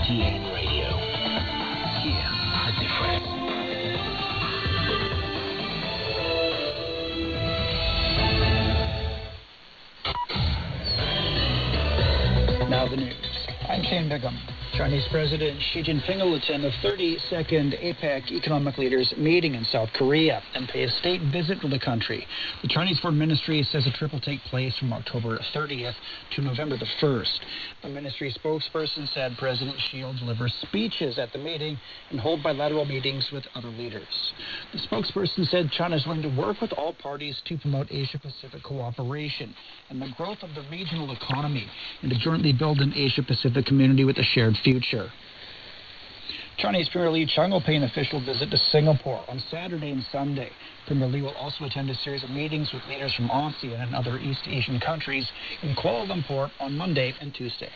TN Radio. Hear the difference. Now the news. I'm Shane Bigham. Chinese President Xi Jinping will attend the 32nd APEC Economic Leaders meeting in South Korea and pay a state visit to the country. The Chinese Foreign Ministry says the trip will take place from October 30th to November the 1st. The ministry spokesperson said President Xi will deliver speeches at the meeting and hold bilateral meetings with other leaders. The spokesperson said China is willing to work with all parties to promote Asia-Pacific cooperation and the growth of the regional economy and to jointly build an Asia-Pacific community with a shared future. Chinese Premier Li Qiang will pay an official visit to Singapore on Saturday and Sunday. Premier Li will also attend a series of meetings with leaders from ASEAN and other East Asian countries in Kuala Lumpur on Monday and Tuesday.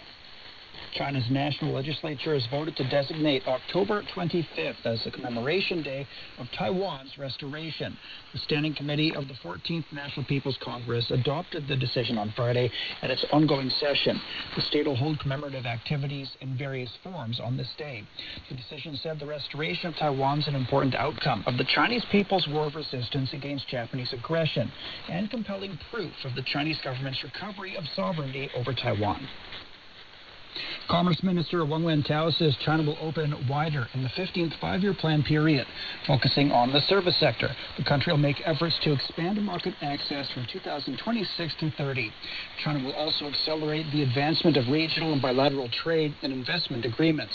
China's national legislature has voted to designate October 25th as the commemoration day of Taiwan's restoration. The Standing Committee of the 14th National People's Congress adopted the decision on Friday at its ongoing session. The state will hold commemorative activities in various forms on this day. The decision said the restoration of Taiwan is an important outcome of the Chinese people's war of resistance against Japanese aggression and compelling proof of the Chinese government's recovery of sovereignty over Taiwan. Commerce Minister Wang Wentao says China will open wider in the 15th five-year plan period, focusing on the service sector. The country will make efforts to expand market access from 2026 to 30. China will also accelerate the advancement of regional and bilateral trade and investment agreements.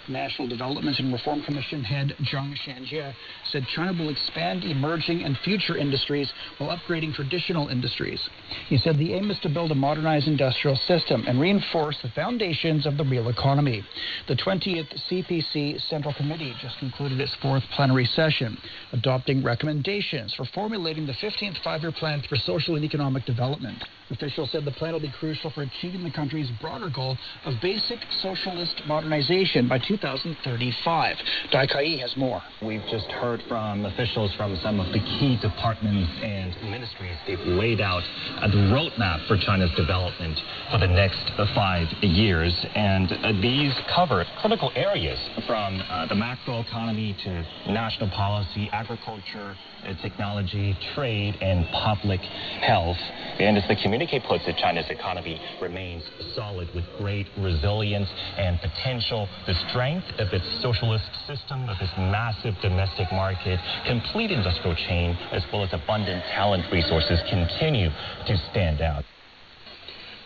National Development and Reform Commission head Zhang Shanjie said China will expand emerging and future industries while upgrading traditional industries. He said the aim is to build a modernized industrial system and reinforce the foundations of the real economy. The 20th CPC Central Committee just concluded its fourth plenary session, adopting recommendations for formulating the 15th five-year plan for social and economic development. Officials said the plan will be crucial for achieving the country's broader goal of basic socialist modernization by 2035. Dai Kai has more. We've just heard from officials from some of the key departments and ministries. They've laid out the roadmap for China's development for the next 5 years. And these cover critical areas from the macroeconomy to national policy, agriculture, technology, trade, and public health. And as the communique puts it, China's economy remains solid with great resilience and potential. The strength of its socialist system, of its massive domestic market, complete industrial chain, as well as abundant talent resources continue to stand out.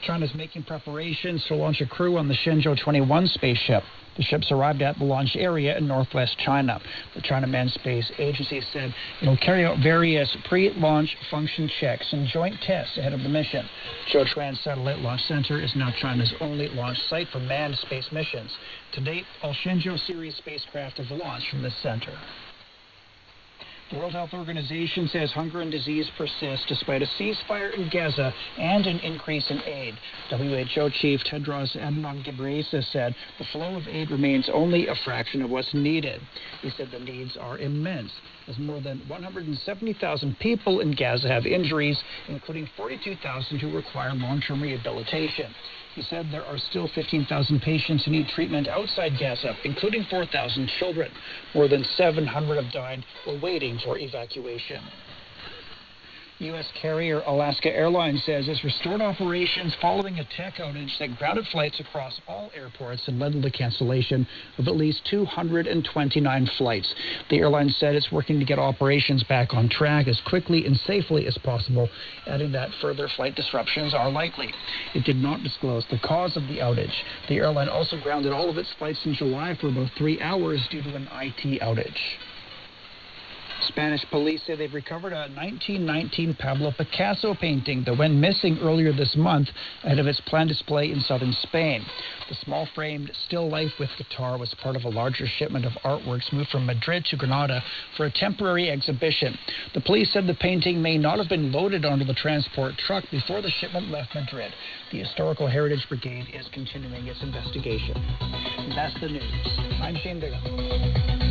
China's making preparations to launch a crew on the Shenzhou 21 spaceship. The ships arrived at the launch area in northwest China. The China Manned Space Agency said it will carry out various pre-launch function checks and joint tests ahead of the mission. Zhoushan Satellite Launch Center is now China's only launch site for manned space missions. To date, all Shenzhou series spacecraft have launched from this center. The World Health Organization says hunger and disease persist despite a ceasefire in Gaza and an increase in aid. WHO Chief Tedros Adhanom Ghebreyesus said the flow of aid remains only a fraction of what's needed. He said the needs are immense, as more than 170,000 people in Gaza have injuries, including 42,000 who require long-term rehabilitation. He said there are still 15,000 patients who need treatment outside Gaza, including 4,000 children. More than 700 have died while waiting for evacuation. U.S. carrier Alaska Airlines says it's restored operations following a tech outage that grounded flights across all airports and led to the cancellation of at least 229 flights. The airline said it's working to get operations back on track as quickly and safely as possible, adding that further flight disruptions are likely. It did not disclose the cause of the outage. The airline also grounded all of its flights in July for about 3 hours due to an IT outage. Spanish police say they've recovered a 1919 Pablo Picasso painting that went missing earlier this month ahead of its planned display in southern Spain. The small-framed still life with guitar was part of a larger shipment of artworks moved from Madrid to Granada for a temporary exhibition. The police said the painting may not have been loaded onto the transport truck before the shipment left Madrid. The Historical Heritage Brigade is continuing its investigation. And that's the news. I'm Shane Bigham.